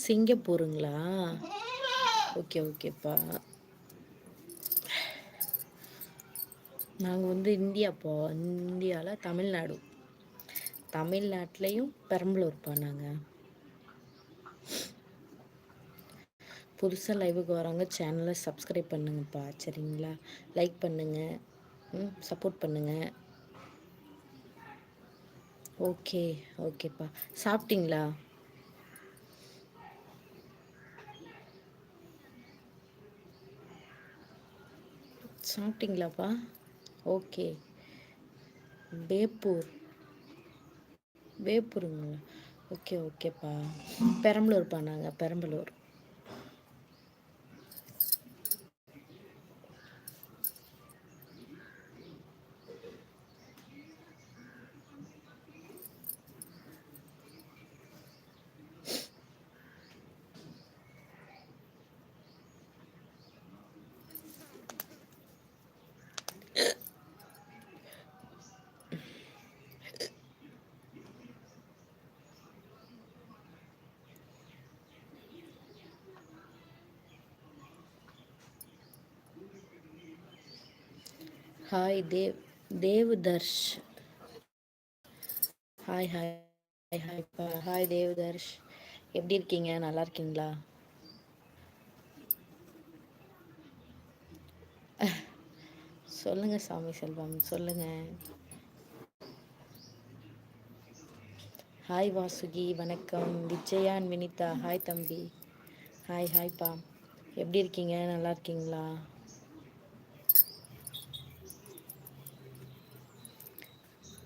சிங்கப்பூருங்களா? Okay ஓகேப்பா. நாங்கள் வந்து இந்தியாப்பா, இந்தியாவில் தமிழ்நாடு. தமிழ்நாட்டிலையும் பெரம்பலூர்ப்பா. நாங்கள் புதுசாக லைவுக்கு வராங்க, சேனலை சப்ஸ்கிரைப் பண்ணுங்கப்பா, சரிங்களா? லைக் பண்ணுங்கள், சப்போர்ட் பண்ணுங்கள். ஓகே ஓகேப்பா. சாப்பிட்டீங்களா? சாப்பிட்டீங்களாப்பா? ஓகே. வேப்பூர், வேப்பூருங்களா? ஓகே ஓகேப்பா. பெரம்பலூர்ப்பா, நாங்கள் Perambalur. Hi Devdarsh. Hi hi ஹாய்ப்பா. ஹாய் தேவ்தர்ஷ், எப்படி இருக்கீங்க? நல்லா இருக்கீங்களா? சொல்லுங்க சாமி செல்வம், சொல்லுங்க. ஹாய் வாசுகி, வணக்கம். விஜயா அண்ட் வினிதா, ஹாய் தம்பி. ஹாய் ஹாய்ப்பா. எப்படி இருக்கீங்க? நல்லா இருக்கீங்களா?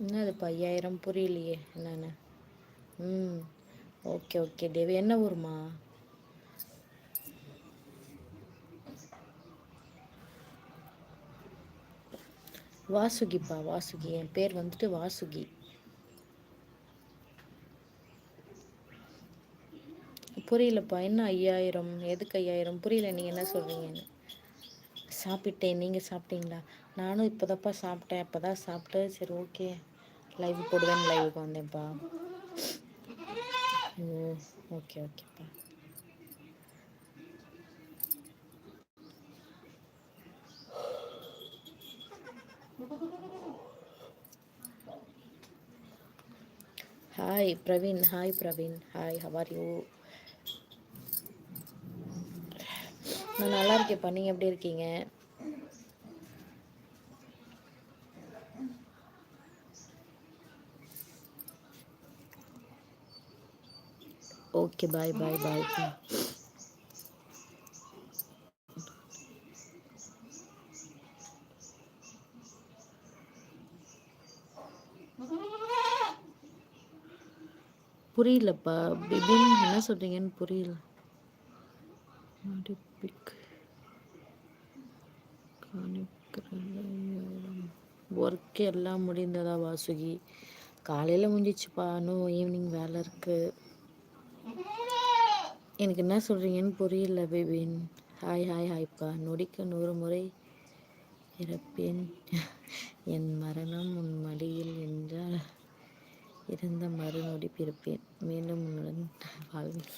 என்னதுப்பா 5000? புரியலையே என்னென்ன. ஓகே ஓகே தேவி. என்ன ஊருமா? வாசுகிப்பா, வாசுகி. என் பேர் வந்துட்டு வாசுகி. புரியலப்பா. என்ன 5000? எதுக்கு 5000? புரியல, நீங்கள் என்ன சொல்கிறீங்கன்னு. சாப்பிட்டேன், நீங்கள் சாப்பிட்டீங்களா? நானும் இப்போதாப்பா சாப்பிட்டேன். இப்போ தான் சாப்பிட்டு சரி ஓகே லைவ் போடுவேன் லைவுக்கு வந்தேன்ப்பா. ஓ ஓகே ஓகேப்பா. Hi Praveen. Hi Praveen. Hi, how are you? நான் நல்லா இருக்கேன்ப்பா, நீங்கள் எப்படி இருக்கீங்க? ஓகே பாய் பாய் பாய்ப்பா. புரியலப்பா பிபின், என்ன சொல்கிறீங்கன்னு புரியல. ஒர்க் எல்லாம் முடிந்ததா வாசுகி? காலையில் முடிஞ்சிச்சுப்பா, இன்னும் ஈவினிங் வேலை இருக்குது. எனக்கு என்ன சொல்கிறீங்கன்னு புரியல பேபின். Hi hi ஹாய்ப்பா. நொடிக்கு 100 முறை இறப்பேன், என் மரணம் உன் மடியில் என்றால் இருந்த மறுநொடி பிறப்பேன், மீண்டும் உன்னுடன் வாழ்வேன்.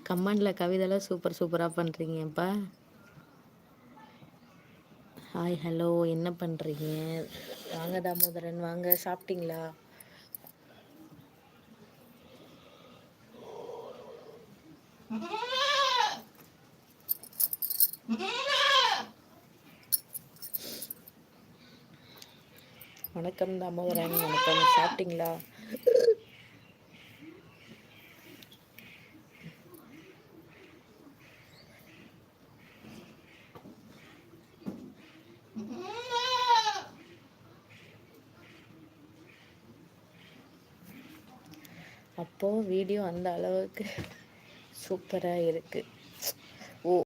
கமெண்டில் கவிதைலாம் சூப்பர் சூப்பராக பண்ணுறீங்கப்பா. ஹாய் ஹலோ, என்ன பண்ணுறீங்க? வாங்க தாமோதரன், வாங்க. சாப்பிட்டீங்களா? வணக்கம் தாமோதரன், வணக்கம். சாப்பிட்டீங்களா? அப்போது வீடியோ அந்த அளவுக்கு சூப்பராக இருக்குது.